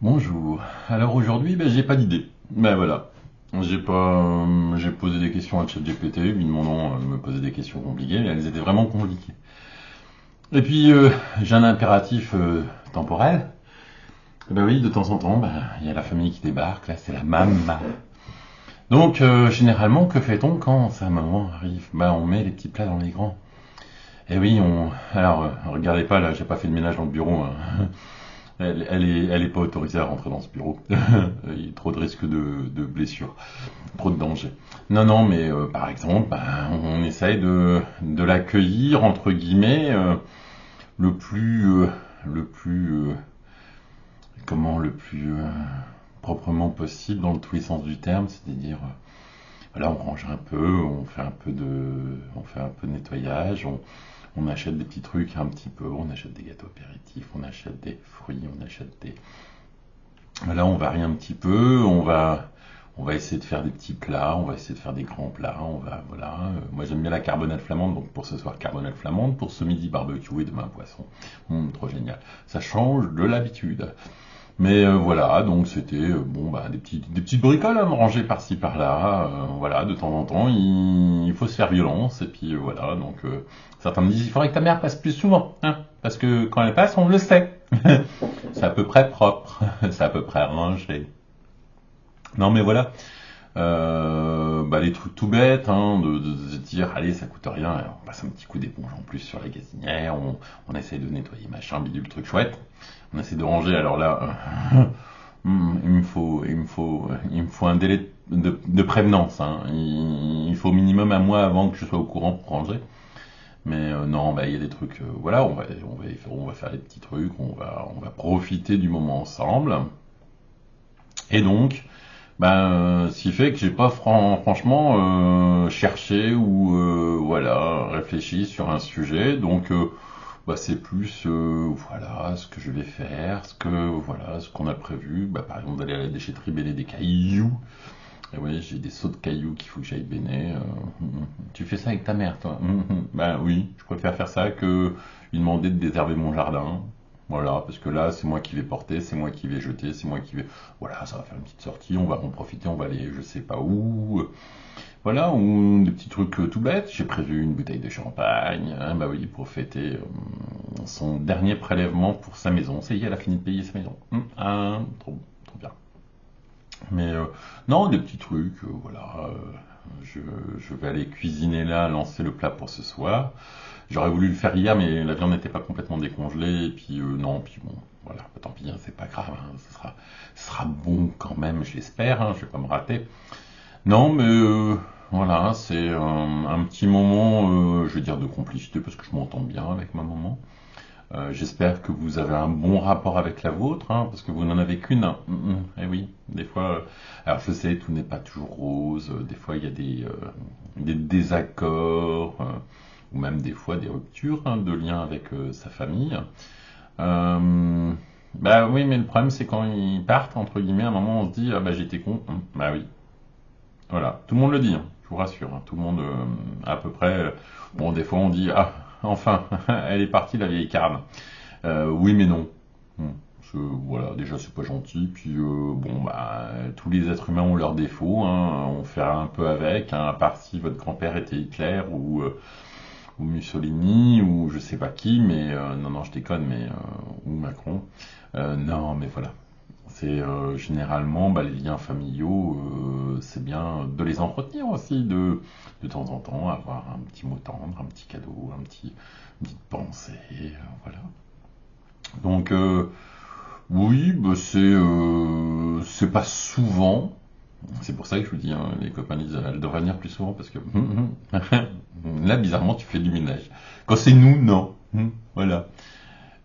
Bonjour. Alors aujourd'hui, j'ai pas d'idée. Ben voilà. J'ai posé des questions à ChatGPT, lui demandant de me poser des questions compliquées, mais elles étaient vraiment compliquées. Et puis j'ai un impératif temporel. Ben oui, de temps en temps, il y a la famille qui débarque. Là, c'est la maman. Donc généralement, que fait-on quand sa maman arrive? On met les petits plats dans les grands. Et oui, on. Alors regardez pas là, j'ai pas fait le ménage dans le bureau, hein. Elle est pas autorisée à rentrer dans ce bureau. Il y a trop de risques de blessures, trop de dangers. Non, non, mais par exemple, on essaye de l'accueillir, entre guillemets, le plus, le plus, le plus proprement possible dans tous les sens du terme, c'est-à-dire, voilà, on range un peu, on fait un peu de nettoyage, on achète des petits trucs un petit peu, on achète des gâteaux apéritifs, on achète des fruits, on achète des. Là, on varie un petit peu, on va essayer de faire des petits plats, on va essayer de faire des grands plats, voilà. Moi, j'aime bien la carbonade flamande, donc pour ce soir, carbonade flamande, pour ce midi, barbecue et demain, poisson. Trop génial. Ça change de l'habitude. Mais voilà, donc c'était des petites bricoles à me ranger par-ci par-là. Voilà, de temps en temps, il faut se faire violence. Et puis voilà, donc certains me disent il faudrait que ta mère passe plus souvent, hein, parce que quand elle passe, on le sait. C'est à peu près propre, c'est à peu près rangé. Non mais voilà, les trucs tout bêtes, hein, de se dire allez ça coûte rien, on passe un petit coup d'éponge en plus sur la gazinière, on essaye de nettoyer machin, bidule, truc chouette, on essaie de ranger, alors là, il me faut un délai de prévenance, hein. Il faut au minimum un mois avant que je sois au courant pour ranger. Mais non, il y a des trucs, voilà, on va faire des petits trucs, on va profiter du moment ensemble. Et donc, ce qui fait que j'ai pas franchement cherché ou voilà réfléchi sur un sujet. Donc, c'est plus voilà ce que je vais faire, ce qu'on a prévu. Par exemple, d'aller à la déchetterie bêler des cailloux. Et oui, j'ai des seaux de cailloux qu'il faut que j'aille béner. Tu fais ça avec ta mère, toi? Ben oui, je préfère faire ça que lui demander de désherber mon jardin. Voilà, parce que là, c'est moi qui vais porter, c'est moi qui vais jeter, c'est moi qui vais. Voilà, ça va faire une petite sortie, on va en profiter, on va aller je sais pas où. Voilà, ou des petits trucs tout bêtes. J'ai prévu une bouteille de champagne, hein, bah oui, pour fêter son dernier prélèvement pour sa maison. Ça y est, elle a fini de payer sa maison. Trop, trop bien. Mais non, des petits trucs, voilà. Je vais aller cuisiner là, lancer le plat pour ce soir. J'aurais voulu le faire hier, mais la viande n'était pas complètement décongelée. Et puis non, puis bon, voilà, tant pis, hein, c'est pas grave. Hein, ce sera bon quand même, j'espère. Hein, je vais pas me rater. Non, mais voilà, c'est un petit moment, je vais dire de complicité parce que je m'entends bien avec ma maman. J'espère que vous avez un bon rapport avec la vôtre, hein, parce que vous n'en avez qu'une. Eh oui, des fois. Alors je sais, tout n'est pas toujours rose. Des fois, il y a des désaccords, ou même des fois des ruptures hein, de liens avec sa famille. Bah oui, mais le problème, c'est quand ils partent, entre guillemets, à un moment, on se dit, ah bah j'étais con. Bah oui, voilà. Tout le monde le dit, hein, je vous rassure. Hein, tout le monde, à peu près. Bon, des fois, on dit, ah, enfin, elle est partie, la vieille carne. Oui, mais non. Hmm. Voilà, déjà c'est pas gentil. Puis tous les êtres humains ont leurs défauts. Hein, on fait un peu avec. Hein, à part si votre grand-père était Hitler ou Mussolini ou je sais pas qui. Mais non, non, je déconne. Mais ou Macron. Non, mais voilà. C'est généralement les liens familiaux. C'est bien de les entretenir aussi, de temps en temps, avoir un petit mot tendre, un petit cadeau, une petite pensée. Voilà. Donc oui, c'est pas souvent. C'est pour ça que je vous dis, hein, les copains disent, elle devrait venir plus souvent parce que là, bizarrement, tu fais du ménage. Quand c'est nous, non. Voilà.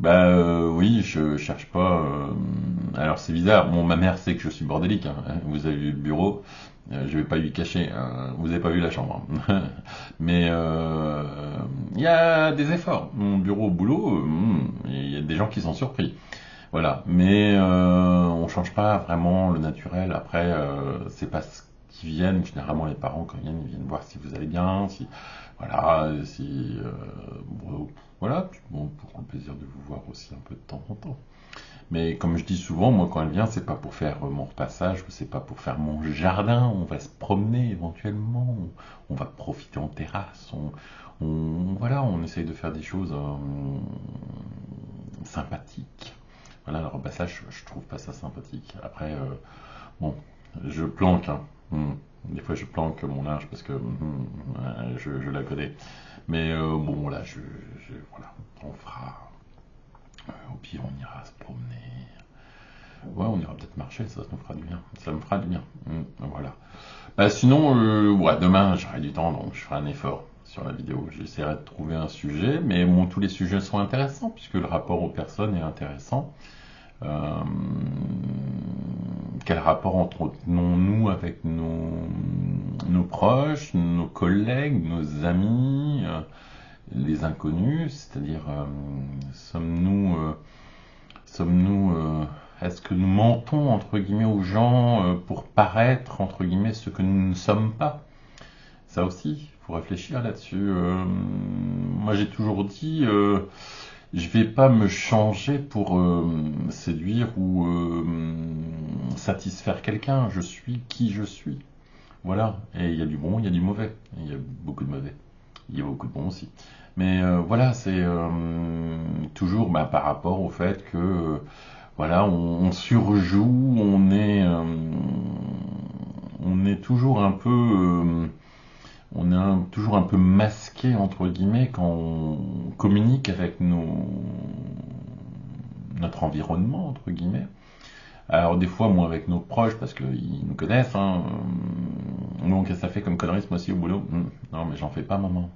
Oui, je cherche pas. Alors c'est bizarre. Bon, ma mère sait que je suis bordélique, hein. Vous avez vu le bureau. Je vais pas lui cacher. Hein. Vous avez pas vu la chambre. Hein. Mais il y a des efforts. Mon bureau au boulot, il y a des gens qui sont surpris. Voilà, mais on change pas vraiment le naturel. Après, c'est pas ce qu'ils viennent. Généralement, les parents quand ils viennent voir si vous allez bien, si voilà, si bon, voilà. Puis bon, pour le plaisir de vous voir aussi un peu de temps en temps. Mais comme je dis souvent, moi quand elle vient, c'est pas pour faire mon repassage, c'est pas pour faire mon jardin, on va se promener éventuellement, on va profiter en terrasse, voilà, on essaye de faire des choses sympathiques. Voilà, le repassage, je trouve pas ça sympathique. Après, bon, je planque, hein. Des fois, je planque mon linge parce que je la connais. Mais bon, là, voilà, on fera. Au pire, on ira se promener. Ouais, on ira peut-être marcher, ça nous fera du bien. Ça me fera du bien. Voilà. Bah, sinon, ouais, demain, j'aurai du temps, donc je ferai un effort sur la vidéo. J'essaierai de trouver un sujet, mais bon, tous les sujets sont intéressants puisque le rapport aux personnes est intéressant. Euh, Quel rapport entretenons-nous avec nos proches, nos collègues, nos amis, les inconnus, c'est-à-dire est-ce que nous mentons entre guillemets aux gens pour paraître entre guillemets ce que nous ne sommes pas? Ça aussi, il faut réfléchir là-dessus. Moi, j'ai toujours dit, je vais pas me changer pour séduire ou satisfaire quelqu'un. Je suis qui je suis. Voilà. Et il y a du bon, il y a du mauvais. Il y a beaucoup de mauvais. Il y a beaucoup de bons aussi. Mais voilà, c'est toujours par rapport au fait que voilà, on surjoue, on est toujours un peu toujours un peu masqué entre guillemets quand on communique avec notre environnement entre guillemets. Alors des fois moins avec nos proches parce qu'ils nous connaissent, hein. Donc ça fait comme conneries moi aussi au boulot. Non mais j'en fais pas maman.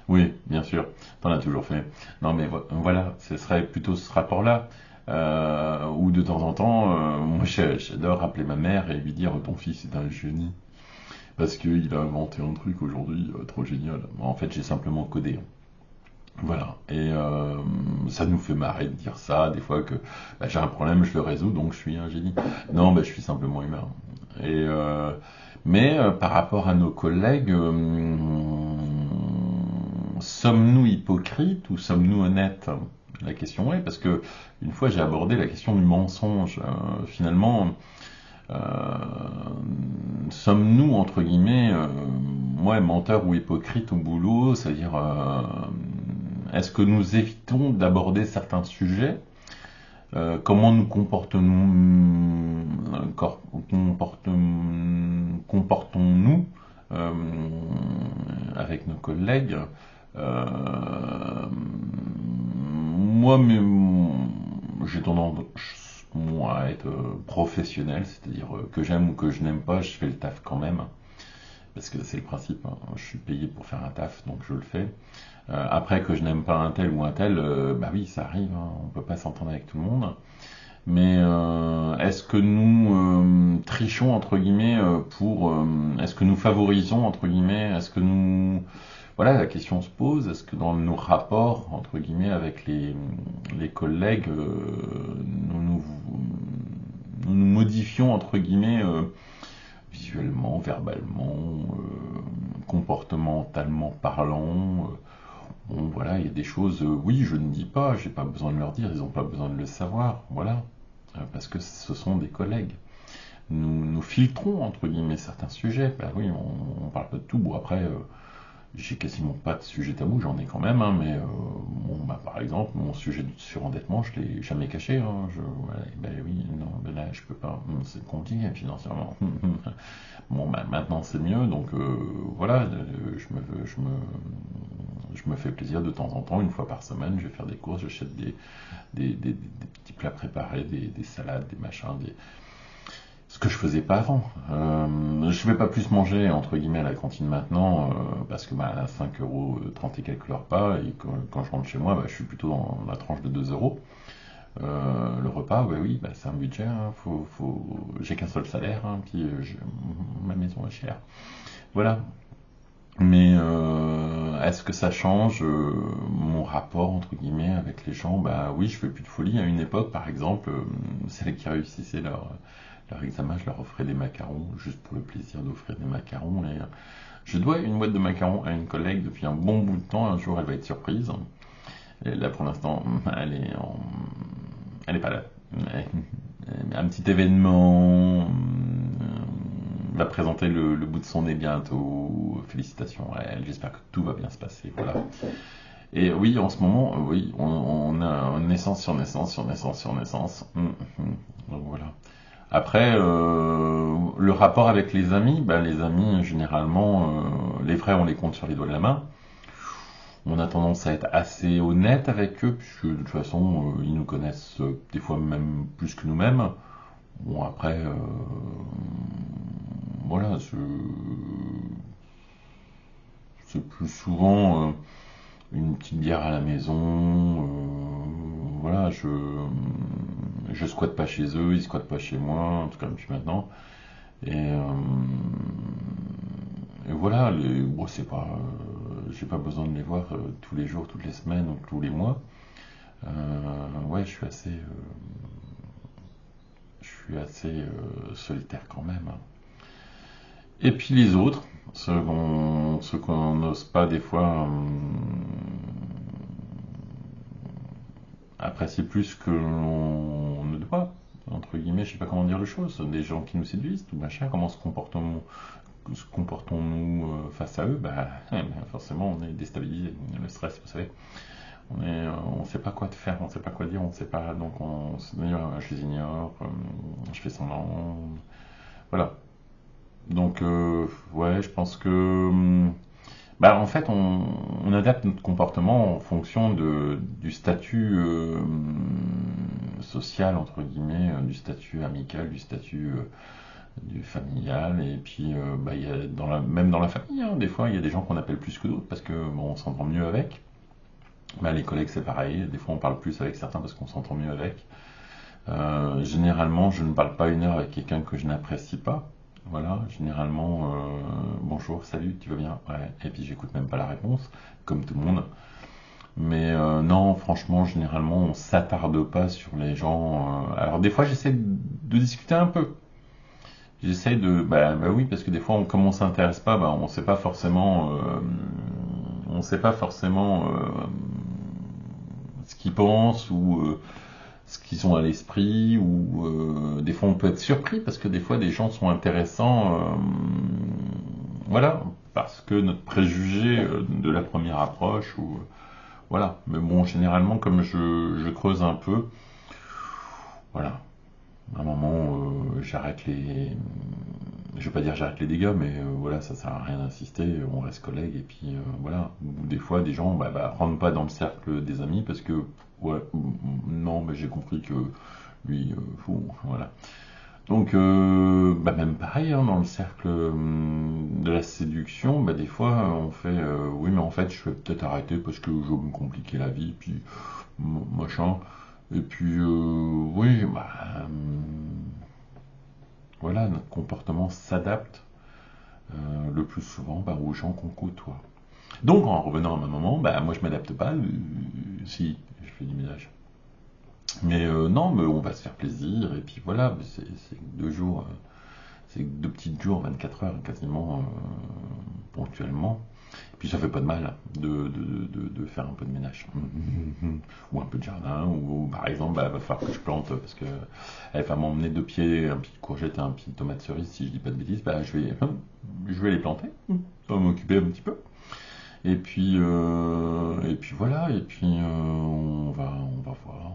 Oui bien sûr, t'en as toujours fait. Non mais voilà, ce serait plutôt ce rapport-là. Ou de temps en temps, moi j'adore appeler ma mère et lui dire ton fils est un génie. Parce qu'il a inventé un truc aujourd'hui trop génial. En fait j'ai simplement codé. Voilà, et ça nous fait marrer de dire ça, des fois que j'ai un problème, je le résous, donc je suis un génie. Non, je suis simplement humain. Et, mais par rapport à nos collègues, sommes-nous hypocrites ou sommes-nous honnêtes? La question est, parce que une fois j'ai abordé la question du mensonge. Finalement, euh, sommes-nous, entre guillemets, menteurs ou hypocrites au boulot? C'est-à-dire, est-ce que nous évitons d'aborder certains sujets? Comment nous comportons-nous euh, avec nos collègues? Euh, Moi, j'ai tendance moi, à être professionnel, c'est-à-dire que j'aime ou que je n'aime pas, je fais le taf quand même, parce que c'est le principe, hein. Je suis payé pour faire un taf, donc je le fais. Après que je n'aime pas un tel ou un tel, oui, ça arrive, hein, on peut pas s'entendre avec tout le monde. Mais est-ce que nous trichons entre guillemets est-ce que nous favorisons entre guillemets, est-ce que nous, voilà, la question se pose, est-ce que dans nos rapports entre guillemets avec les collègues, nous modifions entre guillemets visuellement, verbalement, comportementalement parlant. Bon, voilà, il y a des choses, oui, je ne dis pas, j'ai pas besoin de leur dire, ils n'ont pas besoin de le savoir, voilà. Parce que ce sont des collègues. Nous filtrons, entre guillemets, certains sujets. Ben oui, on parle pas de tout. Bon, après, j'ai quasiment pas de sujet tabou, j'en ai quand même, hein, mais par exemple, mon sujet du surendettement, je l'ai jamais caché. Hein, oui, non, mais là, je peux pas. C'est compliqué financièrement. Bon, maintenant c'est mieux, donc voilà, je me fais plaisir de temps en temps, une fois par semaine, je vais faire des courses, j'achète des petits plats préparés, des salades, des machins, ce que je faisais pas avant. Je vais pas plus manger entre guillemets à la cantine maintenant parce que à 5 € 30 et quelques le repas et quand je rentre chez moi, je suis plutôt dans la tranche de 2 €. Le repas, oui, c'est un budget. Hein, j'ai qu'un seul salaire, hein, puis ma maison est chère. Voilà. Mais est-ce que ça change mon rapport entre guillemets avec les gens? Oui, je fais plus de folie. À une époque, par exemple, celles qui réussissaient leur examen, je leur offrais des macarons, juste pour le plaisir d'offrir des macarons. Et je dois une boîte de macarons à une collègue depuis un bon bout de temps. Un jour, elle va être surprise. Et là, pour l'instant, elle est pas là. un petit événement, va présenter le bout de son nez bientôt. Félicitations à elle, j'espère que tout va bien se passer. Voilà. Et oui, en ce moment, oui, on a naissance sur naissance sur naissance sur naissance. Donc voilà. Après, le rapport avec les amis, généralement, les vrais, on les compte sur les doigts de la main. On a tendance à être assez honnête avec eux, puisque de toute façon, ils nous connaissent des fois même plus que nous-mêmes. Bon, après, voilà, c'est plus souvent une petite bière à la maison. Voilà, je squatte pas chez eux, ils squattent pas chez moi, en tout cas depuis maintenant. Et, et voilà, bon, c'est pas, j'ai pas besoin de les voir tous les jours, toutes les semaines ou tous les mois. Ouais, je suis assez solitaire quand même, hein. Et puis les autres, ceux qu'on n'ose pas des fois apprécier plus que l'on ne doit, entre guillemets, je sais pas comment dire les choses, des gens qui nous séduisent, tout machin, comment se comportons-nous face à eux? Forcément, on est déstabilisé. Le stress, vous savez, on sait pas quoi te faire, on sait pas quoi dire, on sait pas, donc on se dit, je les ignore, je fais semblant, voilà. Donc, ouais, je pense que, en fait, on adapte notre comportement en fonction du statut social, entre guillemets, du statut amical, du statut du familial, et puis même dans la famille, hein, des fois, il y a des gens qu'on appelle plus que d'autres parce que bon, on s'entend mieux avec. Les collègues, c'est pareil, des fois on parle plus avec certains parce qu'on s'entend mieux avec. Généralement, je ne parle pas une heure avec quelqu'un que je n'apprécie pas. Voilà, généralement, bonjour, salut, tu vas bien? Ouais, et puis j'écoute même pas la réponse, comme tout le monde. Mais non, franchement, généralement, on s'attarde pas sur les gens. Alors des fois, j'essaie de discuter un peu. J'essaie oui, parce que des fois, comme on s'intéresse pas, on sait pas forcément ce qu'ils pensent ou ce qu'ils ont à l'esprit, ou des fois on peut être surpris parce que des fois des gens sont intéressants, voilà, parce que notre préjugé de la première approche, ou voilà. Mais bon, généralement, comme je creuse un peu, voilà, à un moment, j'arrête je vais pas dire j'arrête les dégâts, mais voilà, ça sert à rien d'insister, on reste collègues, et puis voilà. Ou des fois, des gens rentrent pas dans le cercle des amis parce que, ouais, non, mais j'ai compris que lui, voilà. Donc, même pareil, hein, dans le cercle de la séduction, des fois, on fait, oui, mais en fait, je vais peut-être arrêter parce que je veux me compliquer la vie, puis machin. Et puis, oui, voilà, notre comportement s'adapte le plus souvent aux gens qu'on côtoie. Donc, en revenant à ma maman, moi je m'adapte pas, si, je fais du ménage. Mais non, mais on va se faire plaisir, et puis voilà, c'est 2 jours, c'est 2 petits jours, 24 heures quasiment ponctuellement. Puis ça fait pas de mal de faire un peu de ménage. Ou un peu de jardin, ou par exemple, va falloir que je plante, parce que elle va m'emmener 2 pieds, un pied de courgette et un pied de tomate cerise, si je dis pas de bêtises, je vais les planter, ça va m'occuper un petit peu. Et puis voilà, et puis on va voir,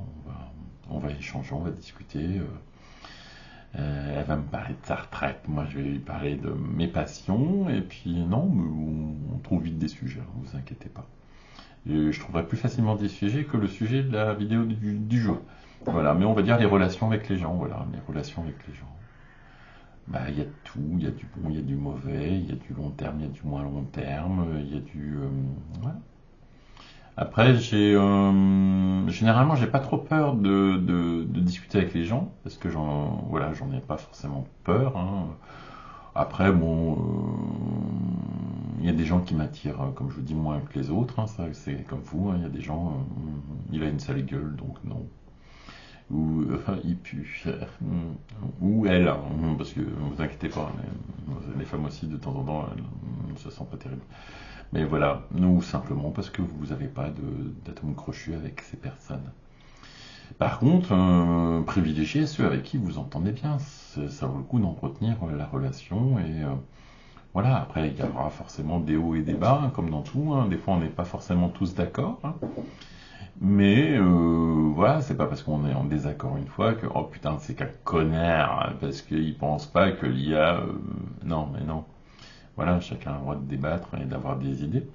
on va échanger, on va discuter. Elle va me parler de sa retraite, moi je vais lui parler de mes passions, et puis non, mais on trouve vite des sujets, ne vous inquiétez pas. Et je trouverai plus facilement des sujets que le sujet de la vidéo du jour. Voilà, mais on va dire les relations avec les gens, voilà, les relations avec les gens. Il y a de tout, il y a du bon, il y a du mauvais, il y a du long terme, il y a du moins long terme, il y a du... voilà. Après, généralement, j'ai pas trop peur de discuter avec les gens, parce que j'en ai pas forcément peur, hein. Après, bon, il y a des gens qui m'attirent, comme je vous dis, moins que les autres, hein, ça, c'est comme vous, hein, il y a des gens, il a une sale gueule, donc non. Ou il pue, ou elle, hein, parce que ne vous inquiétez pas, les femmes aussi, de temps en temps, elles ne se sentent pas terribles. Mais voilà, nous, simplement parce que vous n'avez pas d'atome crochu avec ces personnes. Par contre, privilégiez ceux avec qui vous entendez bien. Ça vaut le coup d'entretenir la relation et voilà. Après, il y aura forcément des hauts et des bas, hein, comme dans tout. Hein. Des fois, on n'est pas forcément tous d'accord. Hein. Mais voilà, c'est pas parce qu'on est en désaccord une fois que oh putain, c'est qu'un connard hein, parce qu'il pense pas que l'IA. Non, mais non. Voilà, chacun a le droit de débattre et d'avoir des idées.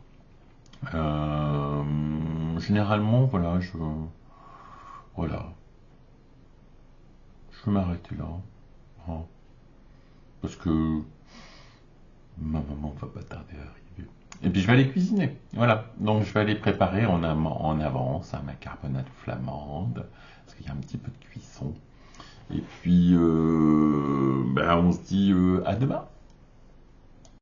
Généralement, voilà, je vais m'arrêter là, hein, parce que ma maman va pas tarder à arriver. Et puis je vais aller cuisiner, voilà. Donc je vais aller préparer en avance hein, ma carbonate flamande, parce qu'il y a un petit peu de cuisson. Et puis, ben, on se dit à demain.